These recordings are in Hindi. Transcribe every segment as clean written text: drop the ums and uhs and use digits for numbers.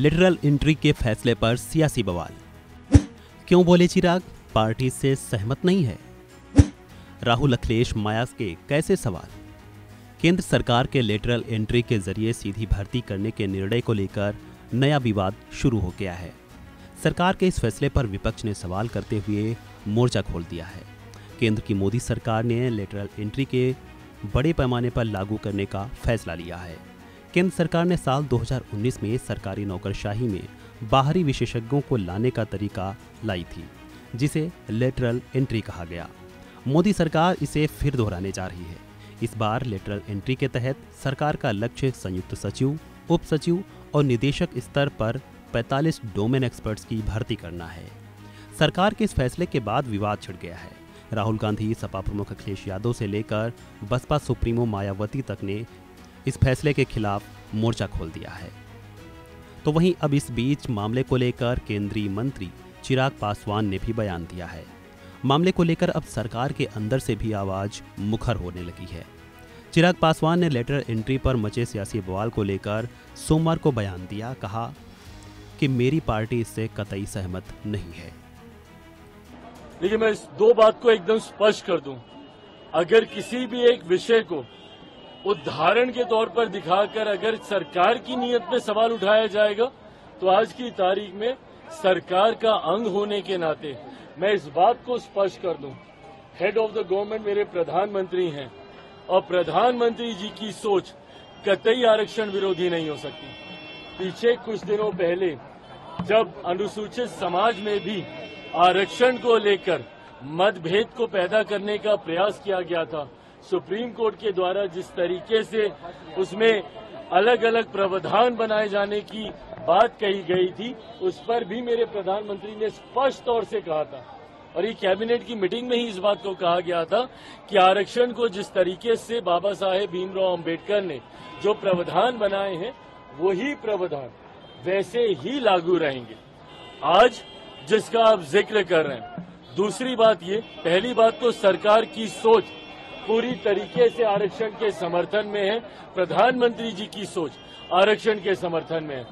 लिटरल एंट्री के फैसले पर सियासी बवाल। क्यों बोले चिराग पार्टी से सहमत नहीं है? राहुल अखिलेश माया के कैसे सवाल। केंद्र सरकार के लेटरल एंट्री के जरिए सीधी भर्ती करने के निर्णय को लेकर नया विवाद शुरू हो गया है। सरकार के इस फैसले पर विपक्ष ने सवाल करते हुए मोर्चा खोल दिया है। केंद्र की मोदी सरकार ने लेटरल एंट्री के बड़े पैमाने पर लागू करने का फैसला लिया है। केंद्र सरकार ने साल 2019 में सरकारी नौकरशाही में बाहरी विशेषज्ञों को लाने का तरीका लाई थी, जिसे लेटरल एंट्री कहा गया। मोदी सरकार इसे फिर दोहराने जा रही है। इस बार लेटरल एंट्री के तहत सरकार का लक्ष्य संयुक्त सचिव, उप सचिव और निदेशक स्तर पर 45 डोमेन एक्सपर्ट्स की भर्ती करना है। सरकार के इस फैसले के बाद विवाद छिड़ गया है। राहुल गांधी, सपा प्रमुख अखिलेश यादव से लेकर बसपा सुप्रीमो मायावती तक ने इस फैसले के खिलाफ मोर्चा खोल दिया है। तो वहीं अब इस बीच मामले को लेकर केंद्रीय मंत्री चिराग पासवान ने भी बयान दिया है। मामले को लेकर अब सरकार के अंदर से भी आवाज मुखर होने लगी है। चिराग पासवान ने लेटरल एंट्री पर मचे सियासी बवाल को लेकर सोमवार को बयान दिया। कहा कि मेरी पार्टी इससे कतई सहमत नहीं है। देखिए, मैं इस दो बात को एकदम स्पष्ट कर दूं। अगर किसी भी एक विषय को उदाहरण के तौर पर दिखाकर अगर सरकार की नीयत पे सवाल उठाया जाएगा, तो आज की तारीख में सरकार का अंग होने के नाते मैं इस बात को स्पष्ट कर दूं, हेड ऑफ द गवर्नमेंट मेरे प्रधानमंत्री हैं और प्रधानमंत्री जी की सोच कतई आरक्षण विरोधी नहीं हो सकती। पीछे कुछ दिनों पहले जब अनुसूचित समाज में भी आरक्षण को लेकर मतभेद को पैदा करने का प्रयास किया गया था, सुप्रीम कोर्ट के द्वारा जिस तरीके से उसमें अलग अलग प्रावधान बनाए जाने की बात कही गई थी, उस पर भी मेरे प्रधानमंत्री ने स्पष्ट तौर से कहा था और ये कैबिनेट की मीटिंग में ही इस बात को कहा गया था कि आरक्षण को जिस तरीके से बाबा साहेब भीमराव अंबेडकर ने जो प्रावधान बनाए हैं, वही प्रावधान वैसे ही लागू रहेंगे। आज जिसका आप जिक्र कर रहे हैं, दूसरी बात ये, पहली बात तो सरकार की सोच पूरी तरीके से आरक्षण के समर्थन में है, प्रधानमंत्री जी की सोच आरक्षण के समर्थन में है।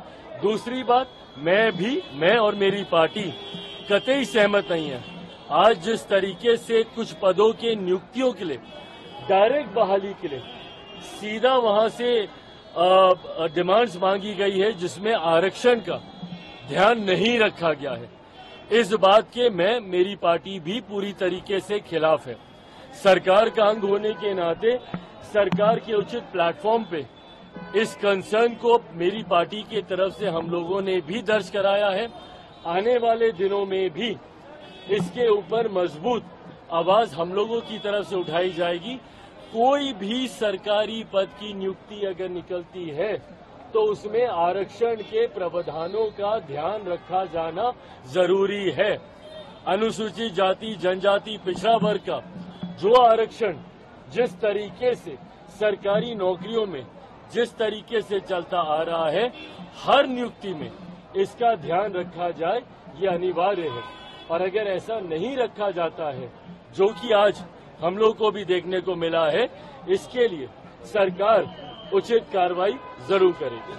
दूसरी बात, मैं और मेरी पार्टी कतई सहमत नहीं है। आज जिस तरीके से कुछ पदों के नियुक्तियों के लिए डायरेक्ट बहाली के लिए सीधा वहां से डिमांड्स मांगी गई है, जिसमें आरक्षण का ध्यान नहीं रखा गया है, इस बात के मेरी पार्टी भी पूरी तरीके से खिलाफ है। सरकार का अंग होने के नाते सरकार के उचित प्लेटफॉर्म पे इस कंसर्न को मेरी पार्टी की तरफ से हम लोगों ने भी दर्ज कराया है। आने वाले दिनों में भी इसके ऊपर मजबूत आवाज हम लोगों की तरफ से उठाई जाएगी। कोई भी सरकारी पद की नियुक्ति अगर निकलती है तो उसमें आरक्षण के प्रावधानों का ध्यान रखा जाना जरूरी है। अनुसूचित जाति, जनजाति, पिछड़ा वर्ग का जो आरक्षण जिस तरीके से सरकारी नौकरियों में जिस तरीके से चलता आ रहा है, हर नियुक्ति में इसका ध्यान रखा जाए, ये अनिवार्य है। और अगर ऐसा नहीं रखा जाता है, जो कि आज हम लोग को भी देखने को मिला है, इसके लिए सरकार उचित कार्रवाई जरूर करेगी।